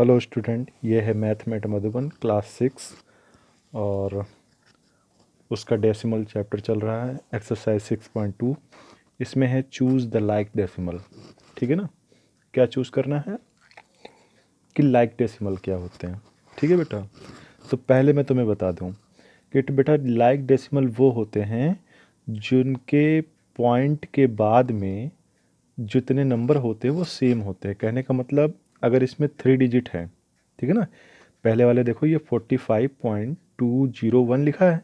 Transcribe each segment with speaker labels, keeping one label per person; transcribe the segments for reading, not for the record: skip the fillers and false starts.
Speaker 1: Hello student, ये है मैथमेट Madhuban class 6 और उसका डेसिमल चैप्टर चल रहा है एक्सरसाइज 6.2। इसमें है चूज़ द लाइक डेसिमल। ठीक है ना, क्या चूज़ करना है कि लाइक डेसिमल क्या होते हैं। ठीक है बेटा, तो पहले मैं तुम्हें बता दूं कि बेटा लाइक डेसिमल वो होते हैं जिनके पॉइंट के बाद में जितने नंबर होते हैं वो सेम होते हैं। कहने का मतलब अगर इसमें 3 डिजिट है, ठीक है ना, पहले वाले देखो ये 45.201 लिखा है,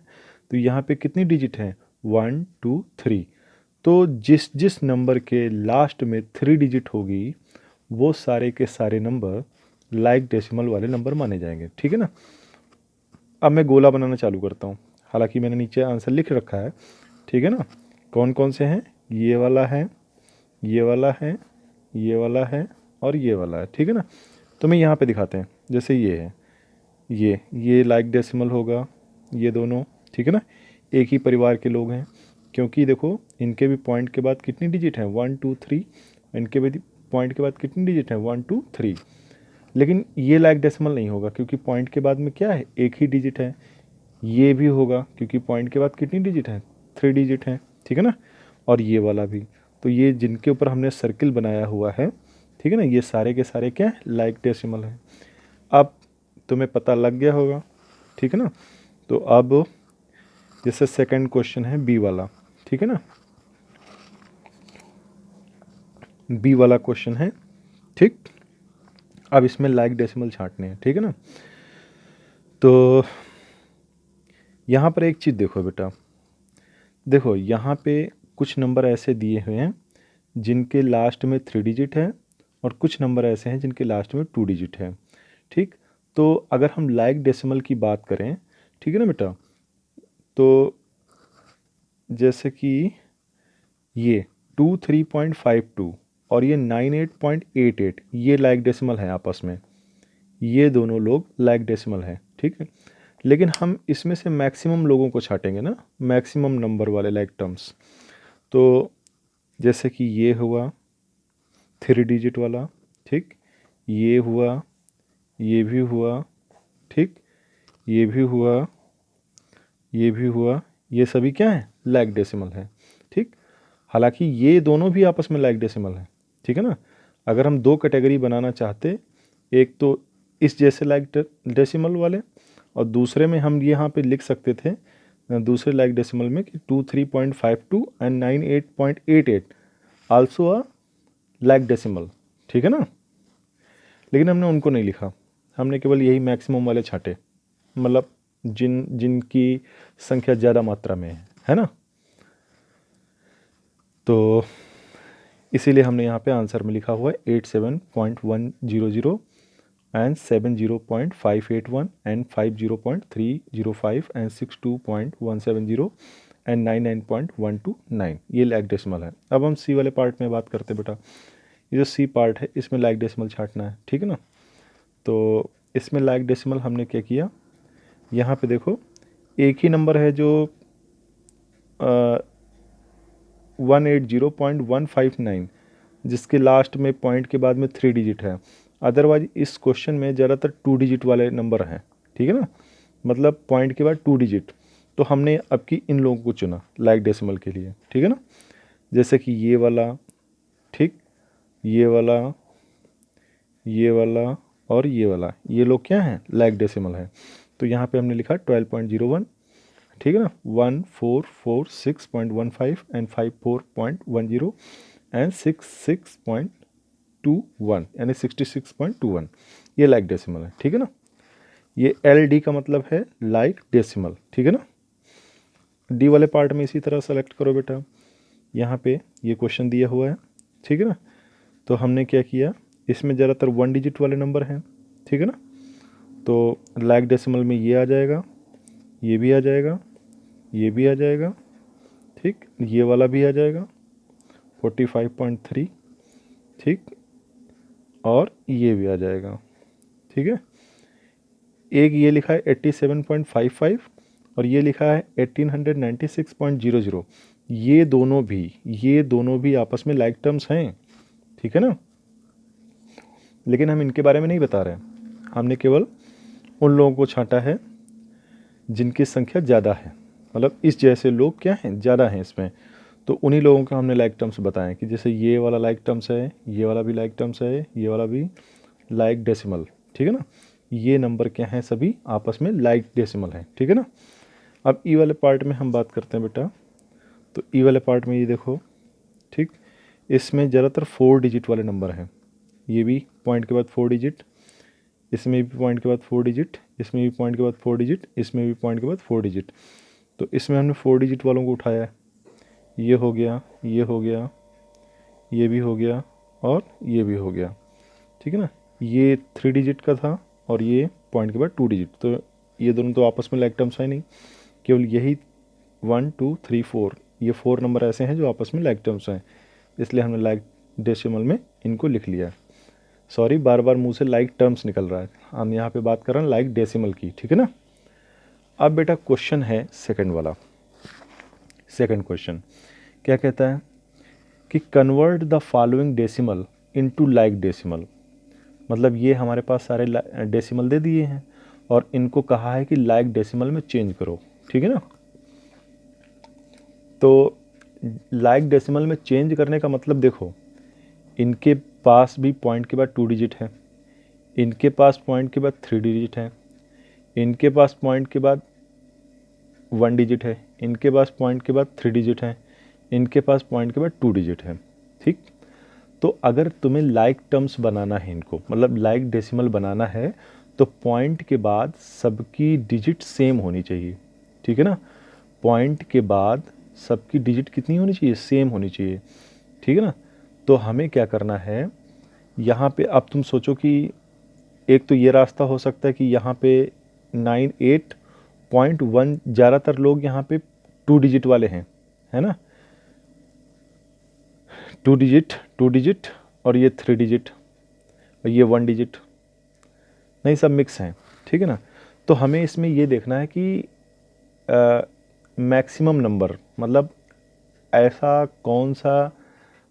Speaker 1: तो यहाँ पे कितनी डिजिट हैं 1 2 3। तो जिस जिस नंबर के लास्ट में 3 डिजिट होगी वो सारे के सारे नंबर लाइक डेसिमल वाले नंबर माने जाएंगे। ठीक है ना, अब मैं गोला बनाना चालू करता हूँ। हालांकि मैंने नीचे आंसर लिख रखा है, ठीक है ना। कौन कौन से हैं, ये वाला है, ये वाला है, ये वाला है और ये वाला है। ठीक है ना, तो मैं यहाँ पे दिखाते हैं। जैसे ये है, ये लाइक डेसिमल होगा, ये दोनों। ठीक है ना, एक ही परिवार के लोग हैं, क्योंकि देखो इनके भी पॉइंट के बाद कितनी डिजिट है 1 2 3, इनके भी पॉइंट के बाद कितनी डिजिट है 1 2 3। लेकिन ये लाइक डेसिमल नहीं होगा क्योंकि पॉइंट के बाद में क्या है, एक ही डिजिट है। ये भी होगा क्योंकि पॉइंट के बाद कितनी डिजिट है 3 डिजिट है। ठीक है ना, और ये वाला भी। तो ये जिनके ऊपर हमने सर्किल बनाया हुआ है, ठीक है ना, ये सारे के सारे क्या है लाइक डेसिमल है। अब तुम्हें पता लग गया होगा, ठीक है ना। तो अब जैसे सेकंड क्वेश्चन है बी वाला, ठीक है ना, बी वाला क्वेश्चन है। ठीक, अब इसमें लाइक डेसिमल छांटने हैं। ठीक है ना, तो यहाँ पर एक चीज़ देखो बेटा, देखो यहाँ पे कुछ नंबर ऐसे दिए हुए हैं जिनके लास्ट में 3 डिजिट है और कुछ नंबर ऐसे हैं जिनके लास्ट में 2 डिजिट है। ठीक, तो अगर हम लाइक डेसिमल की बात करें, ठीक है ना बेटा, तो जैसे कि ये 23.52 और ये 98.88, ये लाइक डेसिमल है आपस में, ये दोनों लोग लाइक डेसिमल है। ठीक है, लेकिन हम इसमें से मैक्सिमम लोगों को छाटेंगे ना, मैक्सिमम नंबर वाले लाइक टर्म्स। तो जैसे कि ये हुआ 3 डिजिट वाला, ठीक, ये हुआ, ये भी हुआ, ठीक, ये भी हुआ, ये भी हुआ, ये सभी क्या है लाइक डेसिमल है। ठीक, हालांकि ये दोनों भी आपस में लाइक डेसिमल है। ठीक है ना, अगर हम दो कैटेगरी बनाना चाहते, एक तो इस जैसे लाइक डेसिमल वाले और दूसरे में हम यहाँ पे लिख सकते थे दूसरे लाइक डेसिमल में कि 23.52 and 98.88 also a like decimal. ठीक है ना, लेकिन हमने उनको नहीं लिखा, हमने केवल यही मैक्सिमम वाले छाटे, मतलब जिनकी संख्या ज़्यादा मात्रा में है ना। तो इसीलिए हमने यहाँ पे आंसर में लिखा हुआ है 87.100 एंड 70.581 एंड 50.305 एंड 62.170 एंड 99.129, ये लाइक डेसिमल है। अब हम सी वाले पार्ट में बात करते हैं बेटा। ये जो सी पार्ट है इसमें लाइक डेसिमल छाटना है। ठीक है ना, तो इसमें लाइक डेसिमल हमने क्या किया, यहाँ पे देखो एक ही नंबर है जो 180.159 जिसके लास्ट में पॉइंट के बाद में 3 डिजिट है। अदरवाइज इस क्वेश्चन में ज़्यादातर 2 डिजिट वाले नंबर हैं। ठीक है ना, मतलब पॉइंट के बाद 2 डिजिट। तो हमने अब की इन लोगों को चुना लाइक डेसिमल के लिए। ठीक है ना, जैसे कि ये वाला, ठीक, ये वाला, ये वाला और ये वाला, ये लोग क्या हैं लाइक डेसिमल है। तो यहाँ पे हमने लिखा 12.01, ठीक है ना, 1446.15 एंड 54.10 एंड 66.21 यानी 66.21, ये लाइक डेसिमल है। ठीक है ना, ये LD का मतलब है लाइक डेसिमल। ठीक है ना, डी वाले पार्ट में इसी तरह सेलेक्ट करो बेटा। यहाँ पे ये क्वेश्चन दिया हुआ है, ठीक है ना, तो हमने क्या किया, इसमें ज़्यादातर 1 डिजिट वाले नंबर हैं। ठीक है ना, तो लाइक डेसिमल में ये आ जाएगा, ये भी आ जाएगा, ये भी आ जाएगा, ठीक, ये वाला भी आ जाएगा 45.3, ठीक, और ये भी आ जाएगा। ठीक है, एक ये लिखा है 87.55 और ये लिखा है 1896.00, ये दोनों भी आपस में लाइक टर्म्स हैं। ठीक है ना, लेकिन हम इनके बारे में नहीं बता रहे हैं। हमने केवल उन लोगों को छांटा है जिनकी संख्या ज़्यादा है, मतलब इस जैसे लोग क्या हैं, ज़्यादा हैं इसमें, तो उन्हीं लोगों का हमने लाइक टर्म्स बताएं कि जैसे ये वाला लाइक टर्म्स है, ये वाला भी लाइक टर्म्स है, ये वाला भी लाइक डेसिमल, ठीक है ना। ये नंबर क्या हैं, सभी आपस में लाइक डेसिमल हैं, ठीक है ना। अब ई वाले पार्ट में हम बात करते हैं बेटा, तो ई वाले पार्ट में ये देखो, ठीक, इसमें ज़्यादातर 4 डिजिट वाले नंबर हैं। ये भी पॉइंट के बाद 4 डिजिट, इसमें भी पॉइंट के बाद 4 डिजिट, इसमें भी पॉइंट के बाद 4 डिजिट, इसमें भी पॉइंट के बाद 4 डिजिट। तो इसमें हमने 4 डिजिट वालों को उठाया है, ये हो गया, ये हो गया, ये भी हो गया और ये भी हो गया, ठीक है ना। ये 3 डिजिट का था और ये पॉइंट के बाद 2 डिजिट, तो ये दोनों तो आपस में लाइक टर्म्स है नहीं, केवल यही 1 2 3 4, ये 4 नंबर ऐसे हैं जो आपस में लाइक टर्म्स हैं, इसलिए हमने लाइक डेसिमल में इनको लिख लिया। सॉरी, बार बार मुंह से लाइक टर्म्स निकल रहा है, हम यहाँ पे बात कर रहे हैं लाइक डेसिमल की, ठीक है ना। अब बेटा क्वेश्चन है सेकंड वाला। सेकंड क्वेश्चन क्या कहता है कि convert the following decimal into like decimal, मतलब ये हमारे पास सारे डेसिमल दे दिए हैं और इनको कहा है कि लाइक डेसिमल में चेंज करो, ठीक है ना। तो लाइक डेसिमल में चेंज करने का मतलब देखो, इनके पास भी पॉइंट के बाद 2 डिजिट है, इनके पास पॉइंट के बाद 3 डिजिट है, इनके पास पॉइंट के बाद 1 डिजिट है, इनके पास पॉइंट के बाद 3 डिजिट है, इनके पास पॉइंट के बाद 2 डिजिट है, ठीक। तो अगर तुम्हें लाइक टर्म्स बनाना है, इनको मतलब लाइक डेसिमल बनाना है, तो पॉइंट के बाद सबकी डिजिट सेम होनी चाहिए, ठीक है ना। पॉइंट के बाद सबकी डिजिट कितनी होनी चाहिए, सेम होनी चाहिए, ठीक है ना। तो हमें क्या करना है यहाँ पे, अब तुम सोचो कि एक तो ये रास्ता हो सकता है कि यहाँ पे 98.1 ज़्यादातर लोग यहाँ पे 2 डिजिट वाले हैं, है ना, 2 डिजिट और ये 3 डिजिट और ये 1 डिजिट, नहीं सब मिक्स हैं, ठीक है ना। तो हमें इसमें ये देखना है कि मैक्सिमम नंबर, मतलब ऐसा कौन सा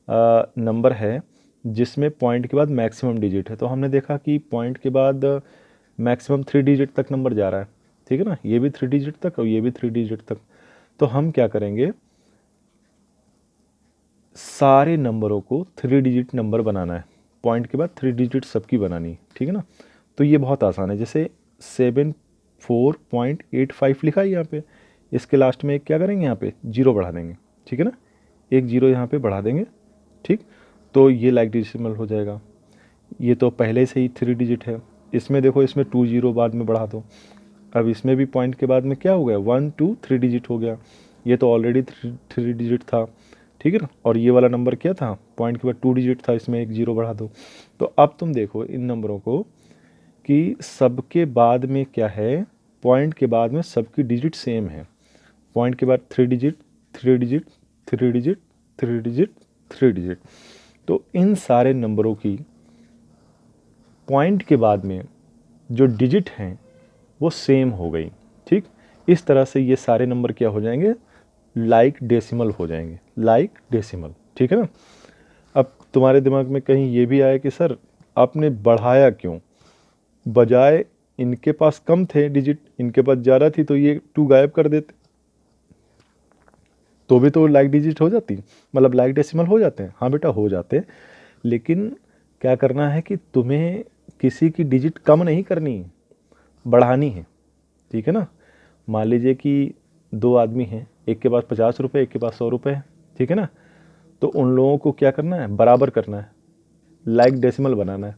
Speaker 1: नंबर है जिसमें पॉइंट के बाद मैक्सिमम डिजिट है। तो हमने देखा कि पॉइंट के बाद मैक्सिमम 3 डिजिट तक नंबर जा रहा है, ठीक है ना, ये भी 3 डिजिट तक और ये भी 3 डिजिट तक। तो हम क्या करेंगे, सारे नंबरों को 3 डिजिट नंबर बनाना है, पॉइंट के बाद 3 डिजिट सबकी बनानी, ठीक है ना। तो ये बहुत आसान है, जैसे 74.85 लिखा है यहाँ पे, इसके लास्ट में एक क्या करेंगे, यहाँ पे 0 बढ़ा देंगे, ठीक है ना, एक 0 यहाँ पे बढ़ा देंगे, ठीक। तो ये लाइक डेसिमल हो जाएगा। ये तो पहले से ही 3 डिजिट है, इसमें देखो, इसमें 2 0 बाद में बढ़ा दो, अब इसमें भी पॉइंट के बाद में क्या हो गया, 1 2 3 डिजिट हो गया, ये तो ऑलरेडी 3 डिजिट था, ठीक है ना। और ये वाला नंबर क्या था, पॉइंट के बाद 2 डिजिट था, इसमें एक 0 बढ़ा दो। तो अब तुम देखो इन नंबरों को कि सबके बाद में क्या है, पॉइंट के बाद में सबकी डिजिट सेम है, पॉइंट के बाद 3 digit 3 digit 3 digit 3 digit 3 digit. तो इन सारे नंबरों की पॉइंट के बाद में जो डिजिट हैं वो सेम हो गई, ठीक। इस तरह से ये सारे नंबर क्या हो जाएंगे, लाइक डेसिमल हो जाएंगे, लाइक डेसिमल, ठीक है ना। अब तुम्हारे दिमाग में कहीं ये भी आया कि सर आपने बढ़ाया क्यों, बजाय इनके पास कम थे डिजिट, इनके पास ज़्यादा थी, तो ये 2 गायब कर देते तो भी तो लाइक डिजिट हो जाती, मतलब लाइक डेसिमल हो जाते हैं। हाँ बेटा हो जाते हैं, लेकिन क्या करना है कि तुम्हें किसी की डिजिट कम नहीं करनी, बढ़ानी है, ठीक है ना। मान लीजिए कि 2 आदमी हैं, एक के पास 50 रुपये, एक के पास 100 रुपये है, ठीक है ना। तो उन लोगों को क्या करना है, बराबर करना है, लाइक डेसिमल बनाना है।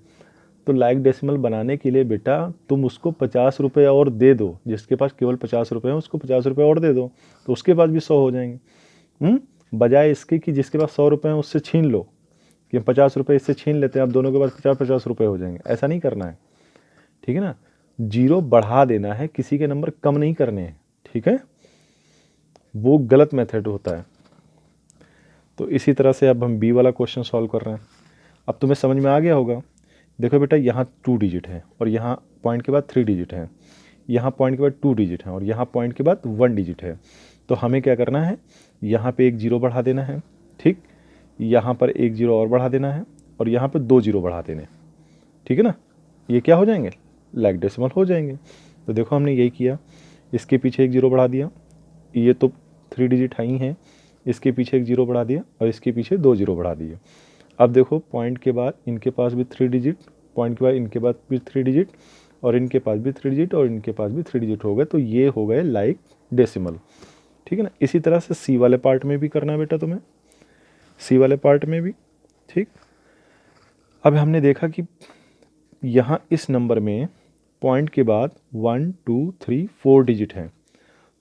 Speaker 1: तो लाइक डेसिमल बनाने के लिए बेटा तुम उसको 50 रुपये और दे दो, जिसके पास केवल 50 रुपये हैं उसको 50 रुपये और दे दो, तो उसके पास भी 100 हो जाएंगे। बजाय इसके कि जिसके पास 100 रुपये हैं उससे छीन लो, कि 50 रुपये इससे छीन लेते हैं, अब दोनों के पास 50-50 रुपये हो जाएंगे, ऐसा नहीं करना है, ठीक है ना। 0 बढ़ा देना है, किसी के नंबर कम नहीं करने हैं, ठीक है, वो गलत मेथड होता है। तो इसी तरह से अब हम बी वाला क्वेश्चन सॉल्व कर रहे हैं। अब तुम्हें समझ में आ गया होगा। देखो बेटा यहाँ 2 डिजिट है और यहाँ पॉइंट के बाद 3 डिजिट है, यहाँ पॉइंट के बाद 2 डिजिट है और यहाँ पॉइंट के बाद 1 डिजिट है। तो हमें क्या करना है, यहाँ पे एक 0 बढ़ा देना है, ठीक, यहाँ पर एक 0 और बढ़ा देना है और यहाँ पे 2 0 बढ़ा देने, ठीक है ना। ये क्या हो जाएंगे, लाइक डेसिमल हो जाएंगे। तो देखो हमने यही किया, इसके पीछे एक जीरो बढ़ा दिया, ये तो 3 डिजिट हाई हैं, इसके पीछे एक जीरो बढ़ा दिया और इसके पीछे 2 जीरो बढ़ा दिए। अब देखो पॉइंट के बाद इनके पास भी 3 डिजिट, पॉइंट के बाद इनके पास भी 3 डिजिट और इनके पास भी 3 डिजिट और इनके पास भी 3 डिजिट हो गए, तो ये हो गए लाइक डेसिमल। ठीक है ना। इसी तरह से सी वाले पार्ट में भी करना है बेटा तुम्हें, सी वाले पार्ट में भी। ठीक, अब हमने देखा कि यहाँ इस नंबर में पॉइंट के बाद 1 2 3 4 डिजिट हैं,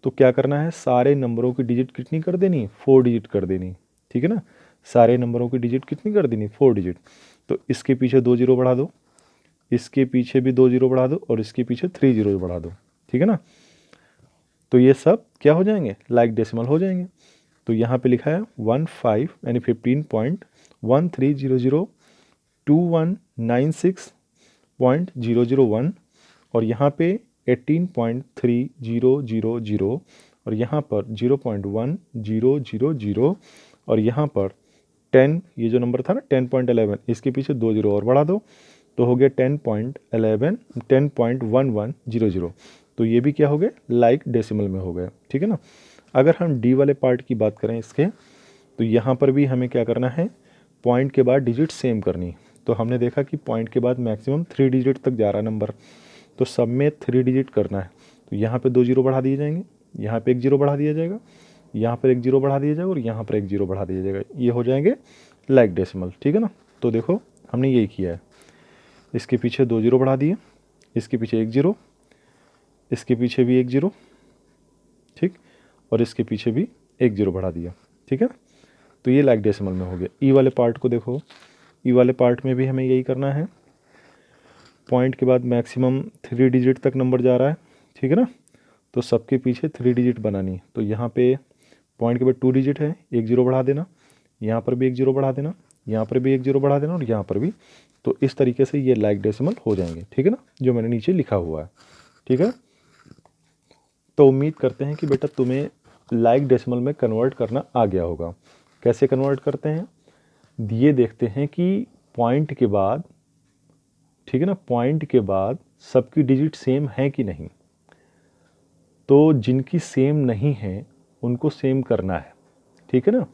Speaker 1: तो क्या करना है, सारे नंबरों की डिजिट कितनी कर देनी, 4 डिजिट कर देनी। ठीक है ना, सारे नंबरों की डिजिट कितनी कर देनी, 4 डिजिट। तो इसके पीछे 2 जीरो बढ़ा दो, इसके पीछे भी 2 जीरो बढ़ा दो और इसके पीछे 3 जीरो बढ़ा दो। ठीक है ना, तो ये सब क्या हो जाएंगे, लाइक डेसिमल हो जाएंगे। तो यहाँ पे लिखा है 15 यानी 15.13002196.001 और यहाँ पे 18.3000 और यहाँ पर 0.1000 और यहाँ पर 10, ये जो नंबर था ना 10.11, इसके पीछे 2 जीरो और बढ़ा दो तो हो गया 10.11 10.1100। तो ये भी क्या हो गए, लाइक डेसिमल में हो गए। ठीक है ना। अगर हम डी वाले पार्ट की बात करें इसके, तो यहाँ पर भी हमें क्या करना है, पॉइंट के बाद डिजिट सेम करनी। तो हमने देखा कि पॉइंट के बाद मैक्सिमम 3 डिजिट तक जा रहा नंबर, तो सब में 3 डिजिट करना है। तो यहाँ पे 2 जीरो बढ़ा दिए जाएंगे, यहाँ पे एक जीरो बढ़ा दिया जाएगा, यहाँ पर एक जीरो बढ़ा दिया जाएगा और यहाँ पर एक जीरो बढ़ा दिया जाएगा, ये हो जाएंगे लाइक डेसिमल। ठीक है ना। तो देखो हमने यही किया है, इसके पीछे 2 जीरो बढ़ा दिए, इसके पीछे एक जीरो, इसके पीछे भी एक जीरो, ठीक, और इसके पीछे भी एक जीरो बढ़ा दिया। ठीक है, तो ये लाइक डेसिमल में हो गया। ई वाले पार्ट को देखो, ई वाले पार्ट में भी हमें यही करना है, पॉइंट के बाद मैक्सिमम 3 डिजिट तक नंबर जा रहा है। ठीक है ना, तो सबके पीछे 3 डिजिट बनानी। तो यहाँ पे पॉइंट के बाद 2 डिजिट है, एक जीरो बढ़ा देना, यहाँ पर भी एक जीरो बढ़ा देना, यहाँ पर भी एक जीरो बढ़ा देना और यहाँ पर भी। तो इस तरीके से ये लाइक डेसिमल हो जाएंगे। ठीक है ना, जो मैंने नीचे लिखा हुआ है। ठीक है, तो उम्मीद करते हैं कि बेटा तुम्हें लाइक डेसिमल में कन्वर्ट करना आ गया होगा। कैसे कन्वर्ट करते हैं, ये देखते हैं कि पॉइंट के बाद, ठीक है ना, पॉइंट के बाद सबकी डिजिट सेम है कि नहीं। तो जिनकी सेम नहीं है उनको सेम करना है। ठीक है ना,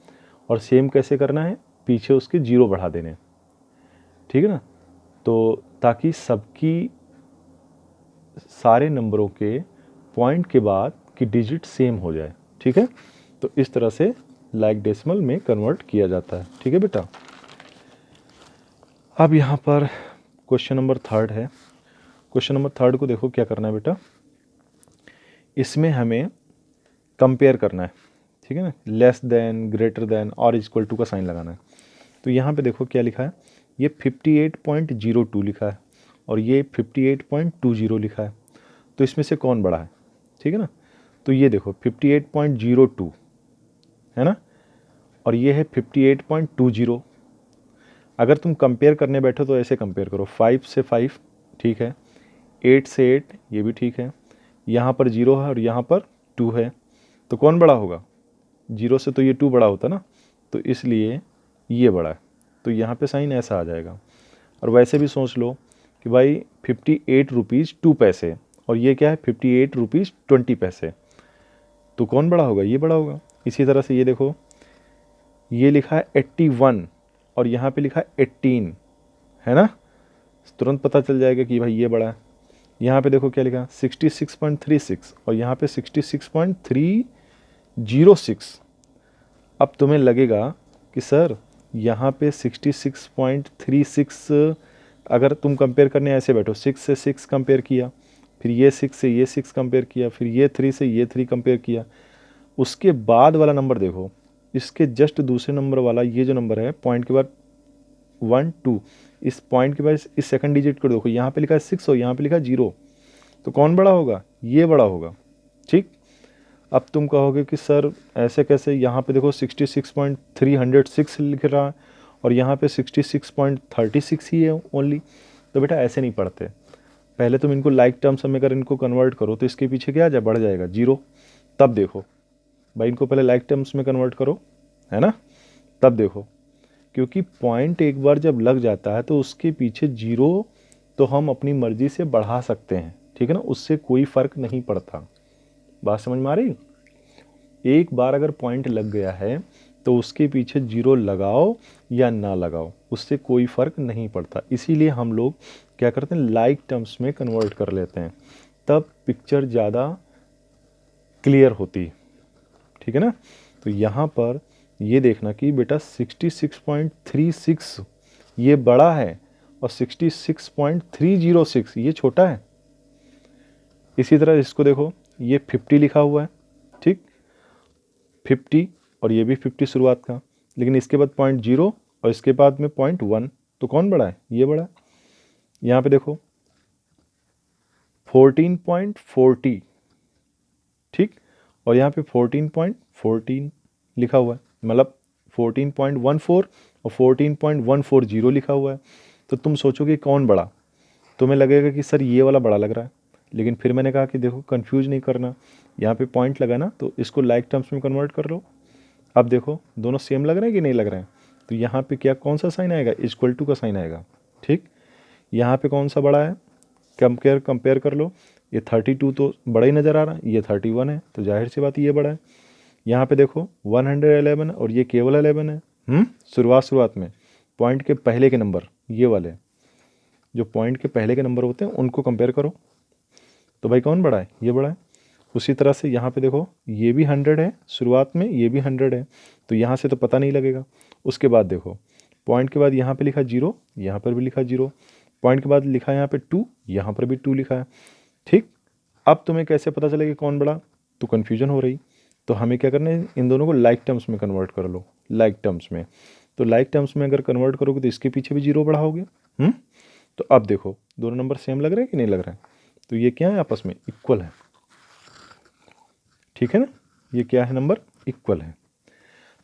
Speaker 1: और सेम कैसे करना है, पीछे उसके जीरो बढ़ा देने। ठीक है ना, तो ताकि सबकी सारे नंबरों के पॉइंट के बाद की डिजिट सेम हो जाए। ठीक है, तो इस तरह से लाइक डेसिमल में कन्वर्ट किया जाता है। ठीक है बेटा, अब यहाँ पर क्वेश्चन नंबर 3 है। क्वेश्चन नंबर 3 को देखो क्या करना है बेटा, इसमें हमें कंपेयर करना है। ठीक है ना, लेस देन, ग्रेटर देन और इक्वल टू का साइन लगाना है। तो यहाँ पे देखो क्या लिखा है, ये 58.02 लिखा है और ये 58.20 लिखा है। तो इसमें से कौन बड़ा है। ठीक है ना, तो ये देखो 58.02 है ना, और ये है 58.20। अगर तुम कंपेयर करने बैठो तो ऐसे कंपेयर करो, 5 से 5 ठीक है, 8 से 8 ये भी ठीक है, यहाँ पर 0 है और यहाँ पर 2 है, तो कौन बड़ा होगा, 0 से तो ये 2 बड़ा होता ना, तो इसलिए ये बड़ा है। तो यहाँ पे साइन ऐसा आ जाएगा। और वैसे भी सोच लो कि भाई 58 रुपीज़ 2 पैसे और ये क्या है 58 रुपीज़ 20 पैसे, तो कौन बड़ा होगा, ये बड़ा होगा। इसी तरह से ये देखो, ये लिखा है 81 और यहाँ पे लिखा है 18 है ना, तुरंत पता चल जाएगा कि भाई ये बड़ा है। यहाँ पे देखो क्या लिखा है 66.36 और यहाँ पे 66.306। अब तुम्हें लगेगा कि सर यहाँ पे 66.36, अगर तुम कंपेयर करने ऐसे बैठो, 6 से 6 कंपेयर किया, फिर ये 6 से ये 6 कंपेयर किया, फिर ये 3 से ये 3 कंपेयर किया, उसके बाद वाला नंबर देखो, इसके जस्ट दूसरे नंबर वाला ये जो नंबर है पॉइंट के बाद 1 2, इस पॉइंट के बाद इस सेकंड डिजिट को देखो, यहाँ पे लिखा है 6 और यहाँ पे लिखा है 0, तो कौन बड़ा होगा, ये बड़ा होगा। ठीक, अब तुम कहोगे कि सर ऐसे कैसे, यहाँ पे देखो 66.306 लिख रहा है और यहाँ पे 66.36 ही है ओनली। तो बेटा ऐसे नहीं पढ़ते, पहले तुम इनको लाइक टर्म्स में अगर इनको कन्वर्ट करो तो इसके पीछे क्या आ जाए, बढ़ जाएगा 0, तब देखो भाई इनको पहले लाइक टर्म्स में कन्वर्ट करो, है ना, तब देखो, क्योंकि पॉइंट एक बार जब लग जाता है तो उसके पीछे 0 तो हम अपनी मर्जी से बढ़ा सकते हैं, ठीक है ना, उससे कोई फ़र्क नहीं पड़ता। बात समझ में आ रही? एक बार अगर पॉइंट लग गया है तो उसके पीछे जीरो लगाओ या ना लगाओ, उससे कोई फ़र्क नहीं पड़ता। इसीलिए हम लोग क्या करते हैं, लाइक टर्म्स में कन्वर्ट कर लेते हैं, तब पिक्चर ज़्यादा क्लियर होती है, ठीक है ना। तो यहाँ पर ये देखना कि बेटा 66.36 ये बड़ा है और 66.306 ये छोटा है। इसी तरह इसको देखो, ये 50 लिखा हुआ है, ठीक, 50 और ये भी 50 शुरुआत का, लेकिन इसके बाद 0.0 और इसके बाद में 0.1, तो कौन बड़ा है, ये बड़ा है। यहाँ पे देखो 14.40, ठीक, और यहाँ पे 14.14 लिखा हुआ है, मतलब 14.14 और 14.140 लिखा हुआ है। तो तुम सोचोगे कौन बड़ा, तुम्हें लगेगा कि सर ये वाला बड़ा लग रहा है, लेकिन फिर मैंने कहा कि देखो कंफ्यूज नहीं करना, यहाँ पे पॉइंट लगा ना, तो इसको लाइक टर्म्स में कन्वर्ट कर लो। अब देखो दोनों सेम लग रहे हैं कि नहीं लग रहे हैं, तो यहाँ पे क्या कौन सा साइन आएगा, इक्वल टू का साइन आएगा, ठीक। यहाँ पे कौन सा बड़ा है, कंपेयर कर लो, ये 32 तो बड़ा ही नज़र आ रहा है, ये 31 है, तो जाहिर सी बात ये बड़ा है। यहाँ पे देखो 111 और ये केवल 11 है। शुरुआत में पॉइंट के पहले के नंबर, ये वाले जो पॉइंट के पहले के नंबर होते हैं उनको कंपेयर करो, तो भाई कौन बड़ा है, ये बड़ा है। उसी तरह से यहाँ पे देखो ये भी 100 है शुरुआत में, ये भी 100 है, तो यहाँ से तो पता नहीं लगेगा। उसके बाद देखो पॉइंट के बाद यहाँ पे लिखा 0, यहाँ पर भी लिखा 0, पॉइंट के बाद लिखा है यहाँ पे 2, यहाँ पर भी 2 लिखा है, ठीक। अब तुम्हें कैसे पता चलेगा कौन बड़ा, तो कन्फ्यूजन हो रही, तो हमें क्या करना है, इन दोनों को लाइक टर्म्स में कन्वर्ट कर लो, लाइक टर्म्स में। तो लाइक टर्म्स में अगर कन्वर्ट करोगे तो इसके पीछे भी 0 बढ़ाओगे। तो अब देखो दोनों नंबर सेम लग रहे हैं कि नहीं लग रहे हैं, तो ये क्या है, आपस में इक्वल है, ठीक है ना, ये क्या है, नंबर इक्वल है।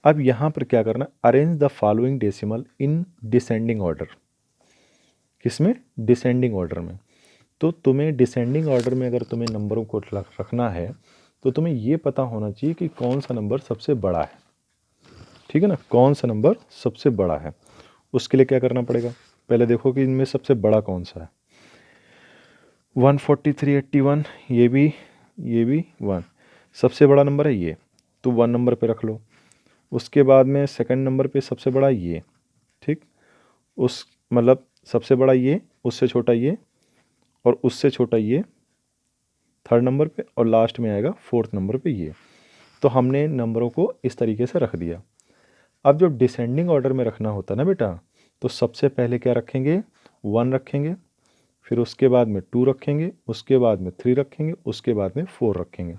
Speaker 1: अब यहाँ पर क्या करना, arrange the following decimal in descending order. किसमें, डिसेंडिंग ऑर्डर में। तो तुम्हें डिसेंडिंग ऑर्डर में अगर तुम्हें नंबरों को रखना है तो तुम्हें ये पता होना चाहिए कि कौन सा नंबर सबसे बड़ा है, ठीक है ना, कौन सा नंबर सबसे बड़ा है। उसके लिए क्या करना पड़ेगा, पहले देखो कि इनमें सबसे बड़ा कौन सा है। 14381, ये भी 1 सबसे बड़ा नंबर है ये, तो 1 नंबर पे रख लो। उसके बाद में सेकंड नंबर पे सबसे बड़ा ये, ठीक, उस मतलब सबसे बड़ा ये, उससे छोटा ये, और उससे छोटा ये थर्ड नंबर पे, और लास्ट में आएगा फोर्थ नंबर पे ये। तो हमने नंबरों को इस तरीके से रख दिया। अब जब डिसेंडिंग ऑर्डर में रखना होता है ना बेटा, तो सबसे पहले क्या रखेंगे, 1 रखेंगे, फिर उसके बाद में 2 रखेंगे, उसके बाद में 3 रखेंगे, उसके बाद में 4 रखेंगे।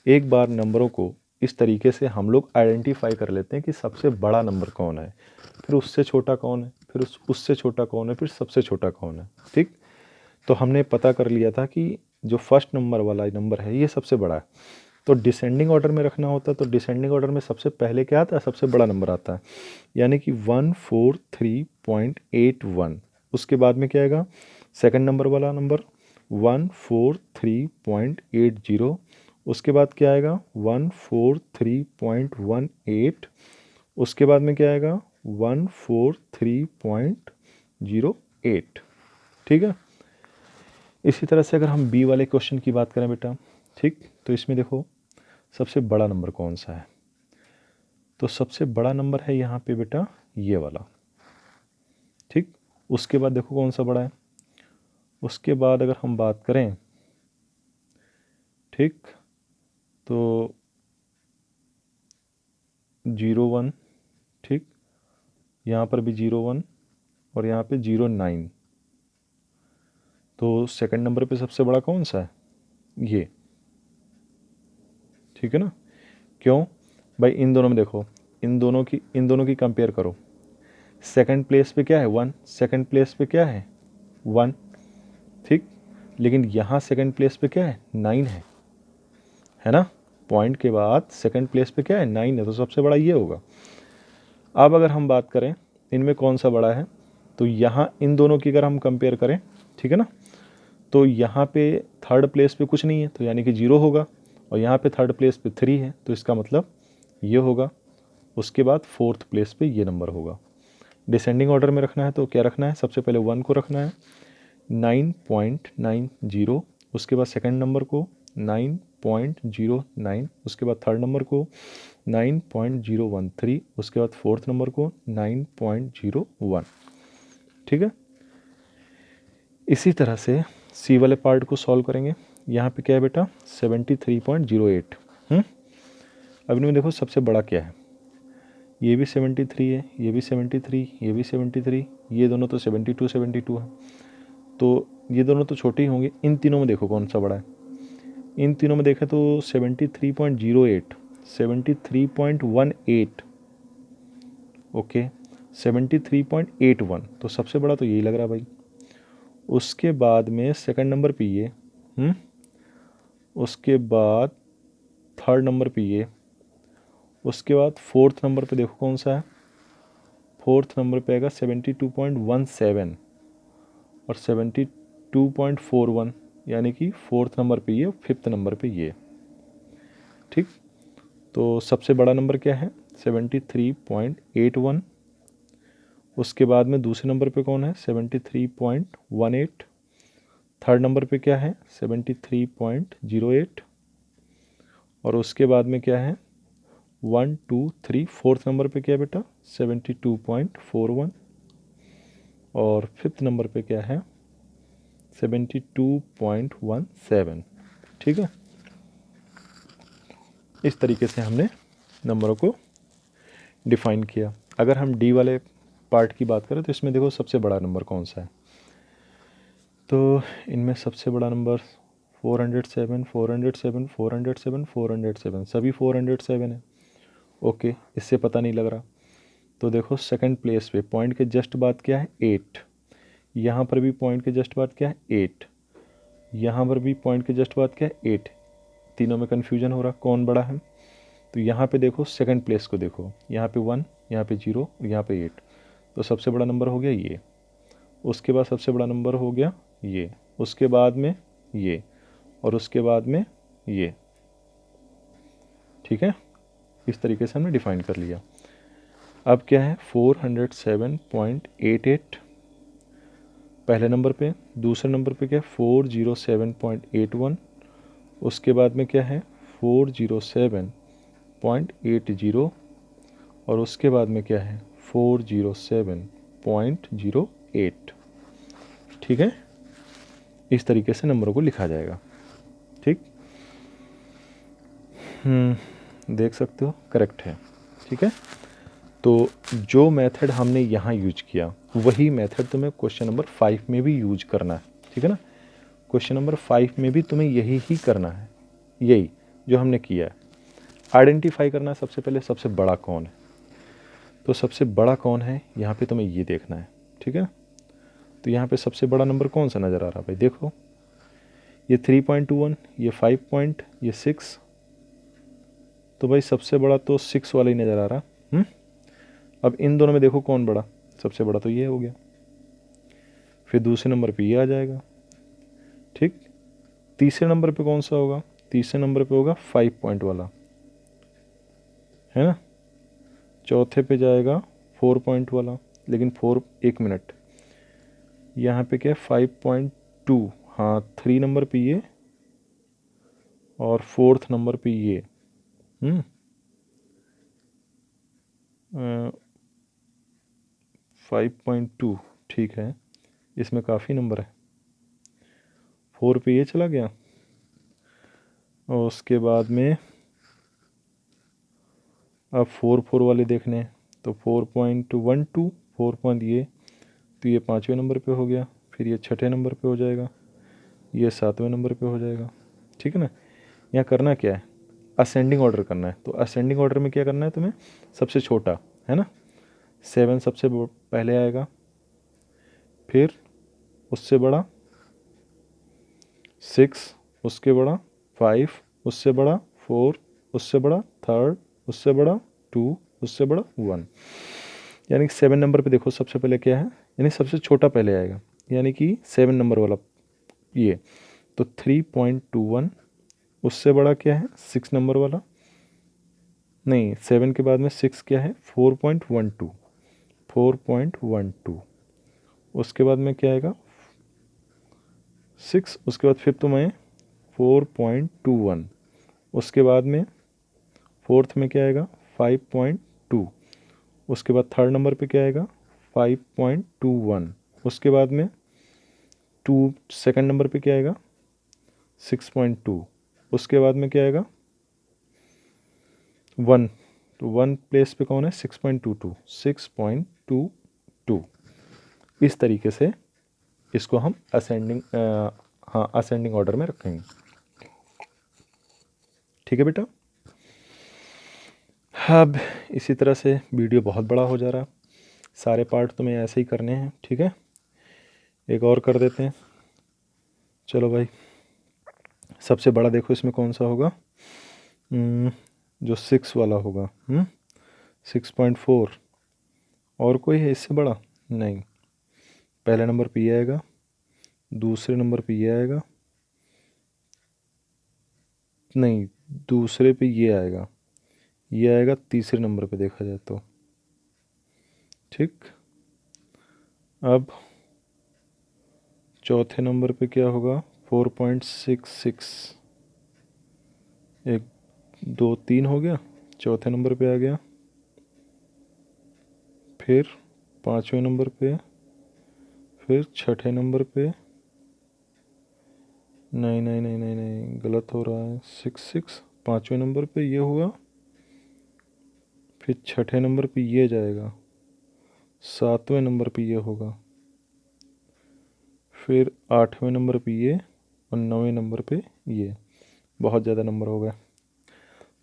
Speaker 1: एक बार नंबरों को इस तरीके से हम लोग आइडेंटिफाई कर लेते हैं कि सबसे बड़ा नंबर कौन है, फिर उससे छोटा कौन है, फिर उससे छोटा कौन है, फिर सबसे छोटा कौन है, ठीक। तो हमने पता कर लिया था कि जो फर्स्ट नंबर वाला नंबर है ये सबसे बड़ा है। तो डिसेंडिंग ऑर्डर में रखना होता है, तो डिसेंडिंग ऑर्डर में सबसे पहले क्या आता है, सबसे बड़ा नंबर आता है, यानी कि 143.81। उसके बाद में क्या आएगा, सेकंड नंबर वाला नंबर 143.80। उसके बाद क्या आएगा, 143.18। उसके बाद में क्या आएगा, 143.08, ठीक है। इसी तरह से अगर हम बी वाले क्वेश्चन की बात करें बेटा, ठीक, तो इसमें देखो सबसे बड़ा नंबर कौन सा है, तो सबसे बड़ा नंबर है यहाँ पे बेटा ये वाला, ठीक। उसके बाद देखो कौन सा बड़ा है, उसके बाद अगर हम बात करें, ठीक, तो 01, ठीक, यहाँ पर भी 01 और यहाँ पे 09। तो सेकंड नंबर पे सबसे बड़ा कौन सा है, ये, ठीक है ना। क्यों भाई, इन दोनों में देखो, इन दोनों की कंपेयर करो। सेकंड प्लेस पे क्या है, 1, सेकंड प्लेस पे क्या है, 1, ठीक, लेकिन यहाँ सेकंड प्लेस पे क्या है, 9 है ना। पॉइंट के बाद सेकंड प्लेस पे क्या है, 9 है, तो सबसे बड़ा ये होगा। अब अगर हम बात करें इनमें कौन सा बड़ा है, तो यहाँ इन दोनों की अगर हम कंपेयर करें, ठीक है ना, तो यहाँ पे थर्ड प्लेस पे कुछ नहीं है, तो यानी कि 0 होगा, और यहाँ पे थर्ड प्लेस पे 3 है, तो इसका मतलब ये होगा। उसके बाद फोर्थ प्लेस पे ये नंबर होगा। डिसेंडिंग ऑर्डर में रखना है तो क्या रखना है, सबसे पहले 1 को रखना है, 9.90, उसके बाद सेकंड नंबर को 9.09, उसके बाद थर्ड नंबर को 9.013, उसके बाद फोर्थ नंबर को 9.01। ठीक है, इसी तरह से सी वाले पार्ट को सॉल्व करेंगे। यहाँ पे क्या है बेटा 73.08। अब इनमें देखो सबसे बड़ा क्या है, ये भी 73 है, ये भी 73, ये भी 73, ये दोनों तो 72 है, तो ये दोनों तो छोटे ही होंगे। इन तीनों में देखो कौन सा बड़ा है, इन तीनों में देखें तो 73.08, 73.18, ओके 73.81, तो सबसे बड़ा तो यही लग रहा भाई। उसके बाद में सेकंड नंबर पे ये, उसके बाद थर्ड नंबर पे ये, उसके बाद फोर्थ नंबर पे देखो कौन सा है, फोर्थ नंबर पे आएगा 72.17 और 72.41, यानी कि फोर्थ नंबर पे ये, फिफ्थ नंबर पे ये। ठीक, तो सबसे बड़ा नंबर क्या है 73.81, उसके बाद में दूसरे नंबर पे कौन है 73.18, थर्ड नंबर पे क्या है 73.08, और उसके बाद में क्या है 1 2 3, फोर्थ नंबर पे क्या है बेटा 72.41, और फिफ्थ नंबर पे क्या है 72.17। ठीक है, इस तरीके से हमने नंबरों को डिफ़ाइन किया। अगर हम डी वाले पार्ट की बात करें तो इसमें देखो सबसे बड़ा नंबर कौन सा है, तो इनमें सबसे बड़ा नंबर 407, 407, 407, 407, सभी 407 है। ओके, इससे पता नहीं लग रहा, तो देखो सेकंड प्लेस पे पॉइंट के जस्ट बाद क्या है 8, यहाँ पर भी पॉइंट के जस्ट बाद क्या है 8, यहाँ पर भी पॉइंट के जस्ट बाद क्या है 8, तीनों में कन्फ्यूजन हो रहा कौन बड़ा है। तो यहाँ पे देखो सेकंड प्लेस को देखो, यहाँ पे 1, यहाँ पे 0 और यहाँ पे 8, तो सबसे बड़ा नंबर हो गया ये, उसके बाद सबसे बड़ा नंबर हो गया ये, उसके बाद में ये, और उसके बाद में ये। ठीक है, इस तरीके से हमने डिफाइन कर लिया। अब क्या है 407.88 पहले नंबर पे, दूसरे नंबर पे क्या है 407.81, उसके बाद में क्या है 407.80, और उसके बाद में क्या है 407.08। ठीक है, इस तरीके से नंबरों को लिखा जाएगा। ठीक, देख सकते हो करेक्ट है। ठीक है, तो जो मेथड हमने यहाँ यूज किया वही मेथड तुम्हें क्वेश्चन नंबर 5 में भी यूज करना है। ठीक है ना, क्वेश्चन नंबर 5 में भी तुम्हें यही ही करना है, यही जो हमने किया है। आइडेंटिफाई करना है सबसे पहले सबसे बड़ा कौन है, तो सबसे बड़ा कौन है यहाँ पे तुम्हें ये देखना है। ठीक है, तो यहाँ पे सबसे बड़ा नंबर कौन सा नज़र आ रहा है भाई, देखो ये 3.21, ये 5 ये 6, तो भाई सबसे बड़ा तो 6 वाला ही नज़र आ रहा। अब इन दोनों में देखो कौन बड़ा, सबसे बड़ा तो ये हो गया, फिर दूसरे नंबर पे ये आ जाएगा। ठीक, तीसरे नंबर पे कौन सा होगा, तीसरे नंबर पे होगा 5 पॉइंट वाला, है ना। चौथे पे जाएगा 4 पॉइंट वाला, लेकिन 4, 1 मिनट, यहाँ पे क्या है 5.2, हाँ 3 नंबर पे ये और फोर्थ नंबर पे ये। 5.2 ठीक है, इसमें काफ़ी नंबर है, 4 पे ये चला गया, और उसके बाद में अब 4 वाले देखने हैं, तो 4.12, 4 पॉइंट ये, तो ये 5वें नंबर पे हो गया, फिर ये 6ठे नंबर पे हो जाएगा, ये 7वें नंबर पे हो जाएगा। ठीक है ना, यहाँ करना क्या है असेंडिंग ऑर्डर करना है, तो असेंडिंग ऑर्डर में क्या करना है तुम्हें, सबसे छोटा है ना 7 सबसे पहले आएगा, फिर उससे बड़ा 6, उसके बड़ा 5, उससे बड़ा 4, उससे बड़ा 3, उससे बड़ा 2, उससे बड़ा 1, यानी कि 7 नंबर पे देखो सबसे पहले क्या है, यानी सबसे छोटा पहले आएगा, यानी कि 7 नंबर वाला ये, तो 3.21, उससे बड़ा क्या है 6 नंबर वाला, नहीं 7 के बाद में 6 क्या है 4.12, 4.12, उसके बाद में क्या आएगा 6, उसके बाद फिफ्थ में 4.21, उसके बाद में फोर्थ में क्या आएगा 5.2, उसके बाद थर्ड नंबर पे क्या आएगा 5.21, उसके बाद में 2 सेकंड नंबर पे क्या आएगा 6.2, उसके बाद में क्या आएगा 1, तो 1 प्लेस पे कौन है 6.22, 6.22। इस तरीके से इसको हम असेंडिंग असेंडिंग ऑर्डर में रखेंगे। ठीक है बेटा। अब इसी तरह से वीडियो बहुत बड़ा हो जा रहा, सारे पार्ट तुम्हें ऐसे ही करने हैं। ठीक है, एक और कर देते हैं। चलो भाई, सबसे बड़ा देखो इसमें कौन सा होगा, जो 6 वाला होगा 6.4। और कोई है इससे बड़ा? नहीं। पहले नंबर पे ये आएगा, दूसरे नंबर पे ये आएगा, नहीं दूसरे पे ये आएगा, ये आएगा तीसरे नंबर पे देखा जाए तो। ठीक, अब चौथे नंबर पे क्या होगा 4.66, 1 2 3 हो गया, चौथे नंबर पे आ गया। फिर पाँचवें नंबर पे, फिर छठे नंबर पे, नहीं नहीं नहीं नहीं नहीं गलत हो रहा है, 6 पाँचवें नंबर पे ये हुआ, फिर छठे नंबर पे ये जाएगा, सातवें नंबर पे ये होगा, फिर आठवें नंबर पे ये, और 9वें नंबर पे ये। बहुत ज़्यादा नंबर हो गया,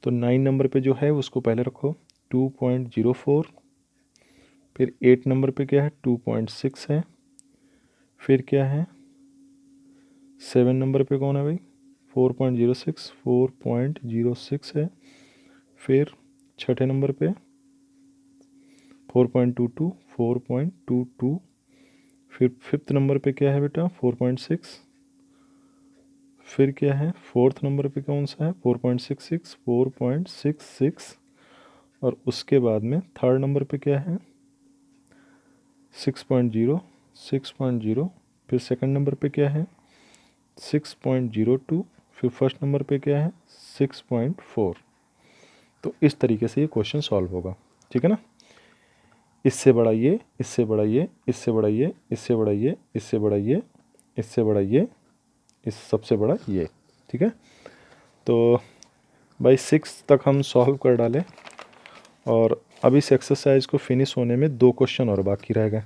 Speaker 1: तो 9 नंबर पे जो है उसको पहले रखो 2.04, फिर 8 नंबर पे क्या है 2.6 है, फिर क्या है 7 नंबर पे कौन है भाई 4.06, 4.06 है, फिर छठे नंबर पे 4.22, 4.22, फिर फिफ्थ नंबर पे क्या है बेटा 4.6, फिर क्या है फोर्थ नंबर पे कौन सा है 4.66, 4.66, और उसके बाद में थर्ड नंबर पे क्या है 6.0, 6.0, फिर सेकंड नंबर पे क्या है 6.02, फिर फर्स्ट नंबर पे क्या है 6.4। तो इस तरीके से ये क्वेश्चन सॉल्व होगा। ठीक है ना, इससे बड़ा ये, इससे बड़ा ये, इससे बड़ा ये, इससे बड़ा ये, इससे बड़ा ये, इससे बड़ा ये, इस सबसे बड़ा ये। ठीक है, तो भाई 6 तक हम सॉल्व कर डालें, और अब इस एक्सरसाइज को फिनिश होने में 2 क्वेश्चन और बाकी रह गए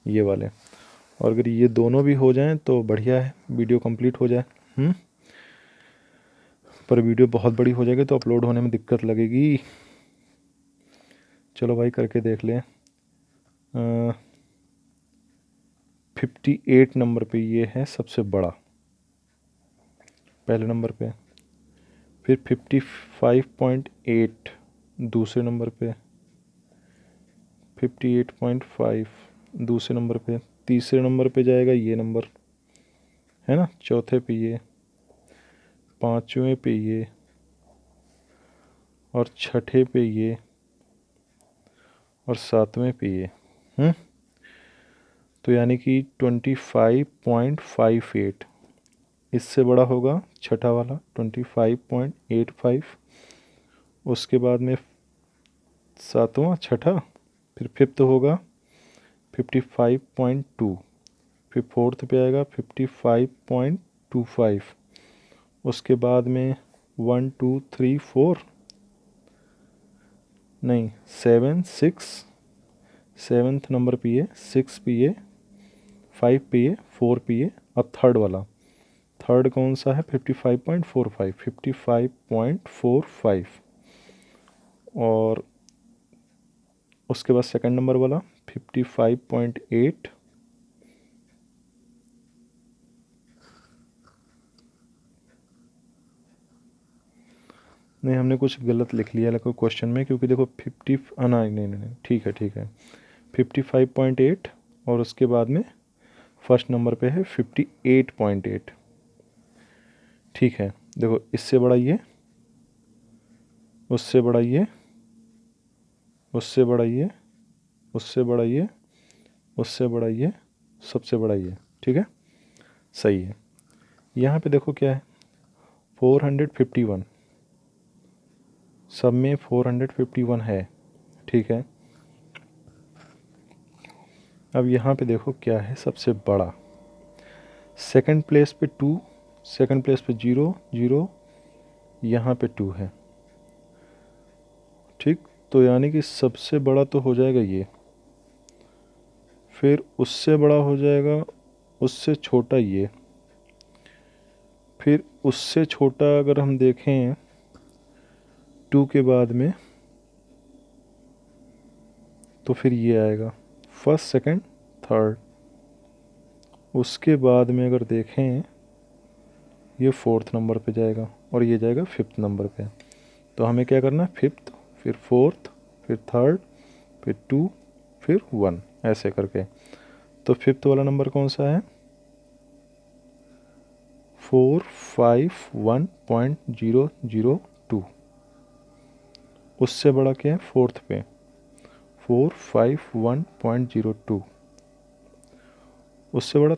Speaker 1: ये वाले, और अगर ये दोनों भी हो जाएं तो बढ़िया है, वीडियो कंप्लीट हो जाए। पर वीडियो बहुत बड़ी हो जाएगी तो अपलोड होने में दिक्कत लगेगी। चलो भाई करके देख लें। 58 नंबर पे ये है सबसे बड़ा, पहले नंबर पे, फिर 55.8 दूसरे नंबर पे, 58.5 दूसरे नंबर पे, तीसरे नंबर पे जाएगा ये नंबर है ना, चौथे पे ये, पाँचवें पे ये, और छठे पे ये, और सातवें पे ये। तो यानी कि 25.58, इससे बड़ा होगा छठा वाला 25.85, उसके बाद में सातवां छठा, फिर फिफ्थ होगा 55.2, फिर फोर्थ पे आएगा 55.25, उसके बाद में 1 2 3 4 नहीं 7 6, सेवन्थ नंबर पे ये, 6 पे ये, 5 पे ये, 4 पे ये, और थर्ड वाला, थर्ड कौन सा है 55.45, 55.45, और उसके बाद सेकंड नंबर वाला 55.8, नहीं हमने कुछ गलत लिख लिया है क्वेश्चन में, क्योंकि देखो 50 नहीं नहीं नहीं ठीक है 55.8, और उसके बाद में फर्स्ट नंबर पे है 58.8। ठीक है, देखो इससे बड़ा ये, उससे बड़ा ये, उससे बड़ा ये, उससे बड़ा ये, उससे बड़ा ये, सबसे बड़ा ये। ठीक है, सही है। यहाँ पे देखो क्या है 451, सब में 451 है, ठीक है। अब यहाँ पे देखो क्या है सबसे बड़ा, सेकंड प्लेस पे 2, सेकंड प्लेस पे 0 0, यहाँ पे 2 है, ठीक। तो यानी कि सबसे बड़ा तो हो जाएगा ये, फिर उससे बड़ा हो जाएगा, उससे छोटा ये, फिर उससे छोटा अगर हम देखें 2 के बाद में तो फिर ये आएगा फर्स्ट सेकंड थर्ड, उसके बाद में अगर देखें ये 4th नंबर पे जाएगा और ये जाएगा 5th नंबर पे। तो हमें क्या करना है 5th, फिर 4th, फिर 3rd, फिर 2, फिर 1, ऐसे करके। तो 5th वाला नंबर कौन सा है 451.002, उससे बड़ा क्या है 4th पे 451.02, उससे बड़ा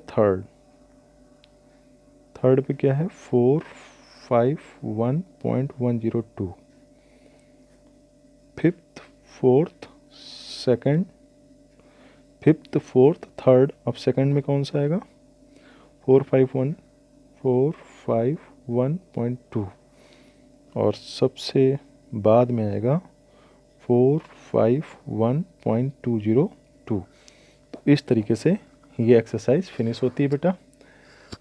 Speaker 1: थर्ड पे क्या है 451.102, 5th 4th second, 5th 4th 3rd, अब सेकंड में कौन सा आएगा 451.2, और सबसे बाद में आएगा 451.202। तो इस तरीके से ये एक्सरसाइज फिनिश होती है बेटा।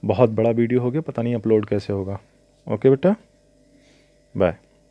Speaker 1: बहुत बड़ा वीडियो हो गया, पता नहीं अपलोड कैसे होगा। ओके बेटा, बाय।